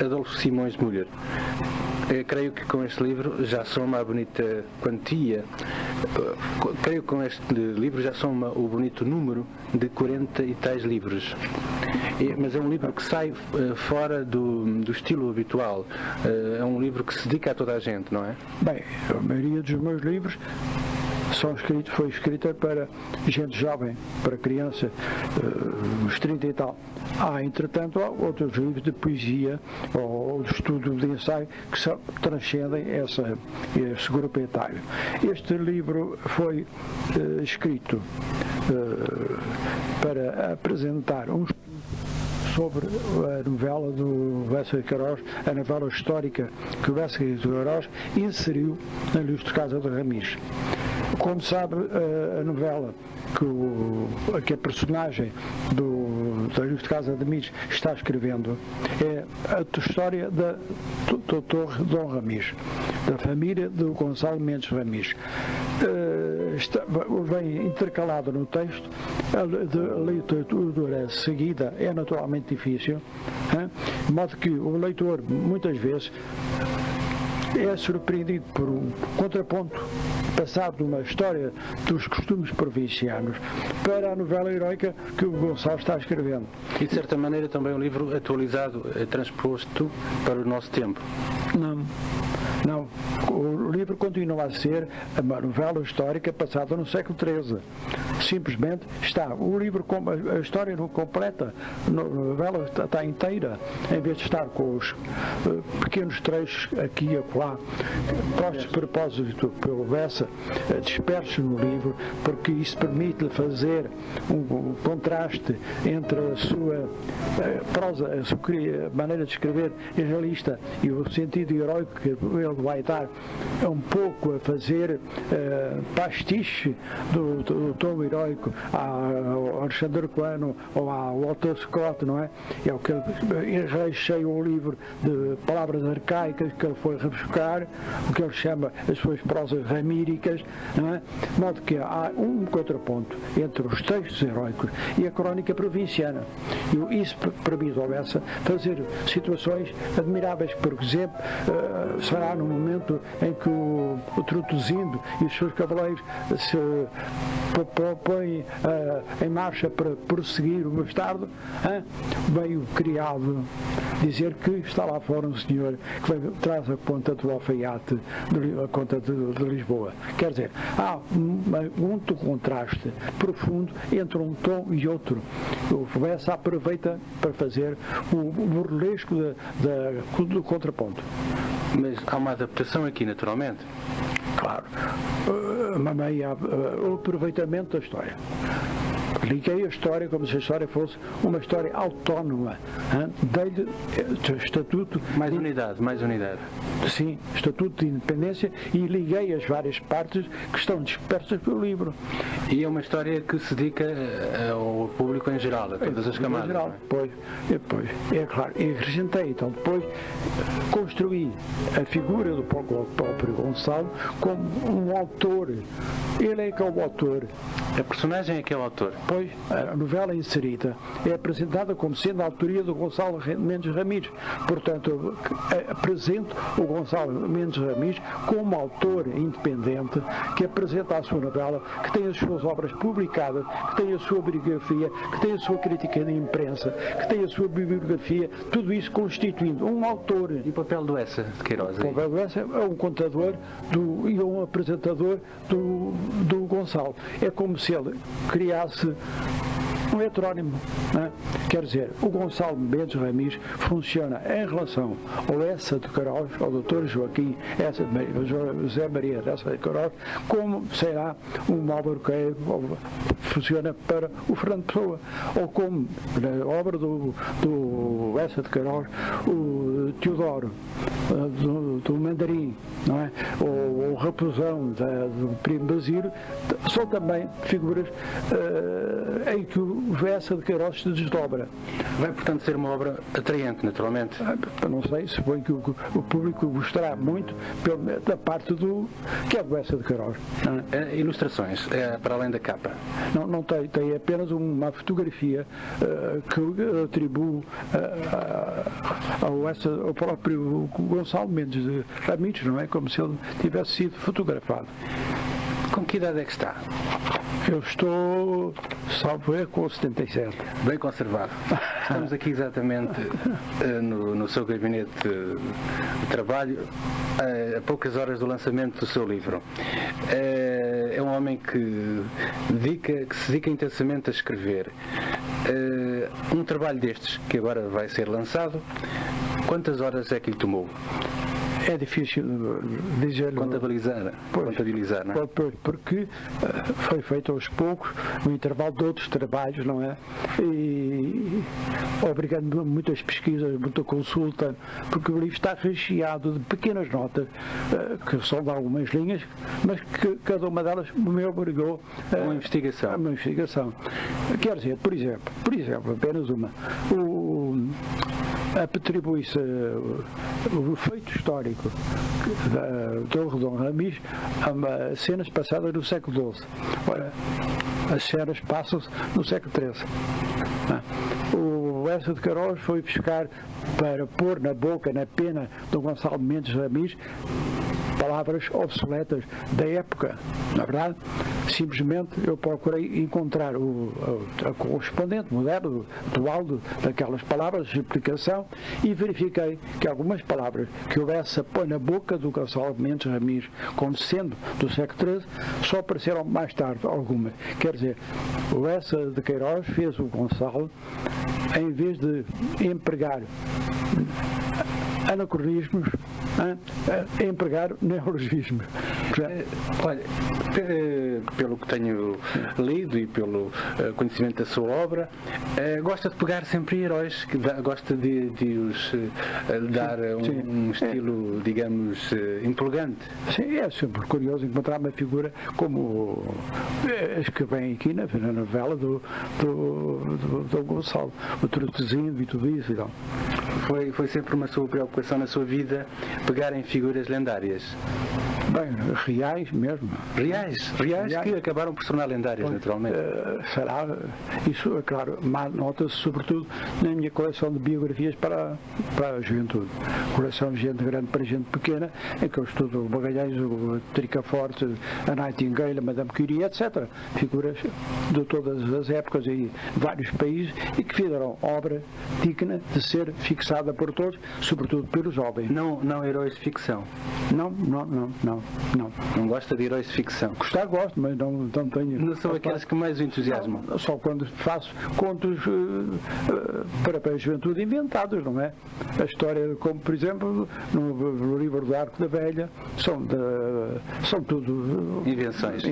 Adolfo Simões de Müller. Creio que com este livro já soma a bonita quantia, creio que com este livro já soma o bonito número de 40 e tais livros. Mas é um livro que sai fora do estilo habitual, é um livro que se dedica a toda a gente, não é? Bem, a maioria dos meus livros foi escrita para gente jovem, para criança, uns 30 e tal. Há, entretanto, outros livros de poesia ou de estudo de ensaio que transcendem esse grupo etário. Este livro foi escrito para apresentar sobre a novela do Bessa de Queiroz, a novela histórica que o Bessa de Queiroz inseriu na Luz de Casa de Ramis. Como sabe, a novela que a personagem da Luz de Casa de Ramis está escrevendo é a história do Torre Dom Ramis, da família do Gonçalo Mendes Ramis. Vem intercalado no texto, a leitura seguida é naturalmente difícil, de modo que o leitor muitas vezes é surpreendido por um contraponto passado de uma história dos costumes provincianos para a novela heroica que o Gonçalo está escrevendo. E de certa maneira também um livro atualizado, transposto para o nosso tempo. Não, o livro continua a ser uma novela histórica passada no século XIII. Simplesmente está o livro, a história não completa, a novela está inteira, em vez de estar com os pequenos trechos aqui e acolá, postos de propósito pelo Bessa, dispersos no livro, porque isso permite-lhe fazer um contraste entre a sua prosa, a sua maneira de escrever realista e o sentido heróico que ele vai dar um pouco a fazer pastiche do tom heróico ao Alexandre Coelho ou ao Walter Scott, não é? É o que ele recheia o livro de palavras arcaicas que ele foi rebuscar, o que ele chama as suas prosas ramíricas, não é? De modo que há um contraponto entre os textos heróicos e a crónica provinciana. E isso permite ao Bessa fazer situações admiráveis. Por exemplo, será no momento em que o Trutuzindo e os seus cavaleiros se põem em marcha para perseguir o bastardo, veio o criado dizer que está lá fora um senhor que traz a conta do alfaiate, a conta de Lisboa. Quer dizer, há um contraste profundo entre um tom e outro. O Bessa aproveita para fazer o burlesco do contraponto. Mas há uma adaptação aqui, naturalmente. Claro. O aproveitamento da história. Liguei a história como se a história fosse uma história autónoma. Dei-lhe estatuto... Mais unidade. Sim, estatuto de independência, e liguei as várias partes que estão dispersas pelo livro. E é uma história que se dedica ao público em geral, a todas as camadas. Em geral, pois, é claro. E acrescentei, então, depois construí a figura do próprio Gonçalo como um autor. Ele é que é o autor. A personagem é que é o autor. Pois, a novela inserida é apresentada como sendo a autoria do Gonçalo Mendes Ramires. Portanto, apresento o Gonçalo Mendes Ramires como autor independente que apresenta a sua novela, que tem as suas obras publicadas, que tem a sua bibliografia, que tem a sua crítica de imprensa, que tem a sua bibliografia, tudo isso constituindo um autor. E o papel do Bessa de Queiroz? O papel do Bessa é um contador e um apresentador do Gonçalo. É como se ele criasse um heterónimo, né? Quer dizer, o Gonçalo Mendes Ramires funciona em relação ao Bessa de Queiroz, ao Dr. Joaquim José Maria Bessa de Queiroz, como será um Álvaro Queiro funciona para o Fernando Pessoa, ou como na obra do Bessa de Queiroz, o Teodoro do Mandarim, não é? Ou o Raposão do Primo Basílio, são também figuras em que o Bessa de Queiroz se desdobra. Vai, portanto, ser uma obra atraente, naturalmente? Não sei, suponho que o público gostará muito da parte do que é o Bessa de Queiroz. Ilustrações, para além da capa? Não tem apenas uma fotografia que eu atribuo o próprio Gonçalo Mendes de Ramírez, não é? Como se ele tivesse sido fotografado. Com que idade é que está? Eu estou, salvo erro, com 77. Bem conservado. Estamos aqui exatamente no seu gabinete de trabalho, a poucas horas do lançamento do seu livro. É um homem que se dedica intensamente a escrever. Um trabalho destes, que agora vai ser lançado, quantas horas é que lhe tomou? É difícil dizer. Contabilizar, não é? Porque foi feito aos poucos, no intervalo de outros trabalhos, não é? E obrigando muitas pesquisas, muita consulta, porque o livro está recheado de pequenas notas, que são de algumas linhas, mas que cada uma delas me obrigou a uma investigação. Quer dizer, por exemplo, apenas uma. Atribui-se o feito histórico do Redon Ramírez a cenas passadas no século XII. Ora, as cenas passam-se no século XIII. O Lessa de Queiroz foi buscar para pôr na boca, na pena do Gonçalo Mendes Ramírez, palavras obsoletas da época. Na verdade, simplesmente eu procurei encontrar a correspondente moderno, atual daquelas palavras de explicação e verifiquei que algumas palavras que o Lessa põe na boca do Gonçalo Mendes Ramírez como sendo do século XIII só apareceram mais tarde algumas. Quer dizer, o Lessa de Queiroz fez o Gonçalo, em vez de empregar anacronismos, empregar neologismos. Olha, pelo que tenho lido e pelo conhecimento da sua obra, gosta de pegar sempre heróis, gosta de os dar um estilo, digamos, empolgante. Sim, é sempre curioso encontrar uma figura como as que vem aqui na novela do Gonçalo, o Trotezinho e tudo isso. Então. Foi sempre uma sua preocupação na sua vida pegar em figuras lendárias? Bem, reais mesmo. Reais que acabaram por se tornar lendárias, naturalmente. Será? Isso, é claro, nota-se sobretudo na minha coleção de biografias para a juventude. Coleção de gente grande para gente pequena, em que eu estudo o Magalhães, o Tricaforte, a Nightingale, a Madame Curie, etc. Figuras de todas as épocas e vários países e que fizeram obra digna de ser fixada por todos, sobretudo pelos jovens. Não heróis de ficção? Não. Não gosta de heróis de ficção? Gostar gosto, mas não tenho. Não são aqueles que mais o entusiasmam? Não, só quando faço contos para a juventude inventados, não é? A história, como por exemplo, no livro do Arco da Velha, são tudo invenções.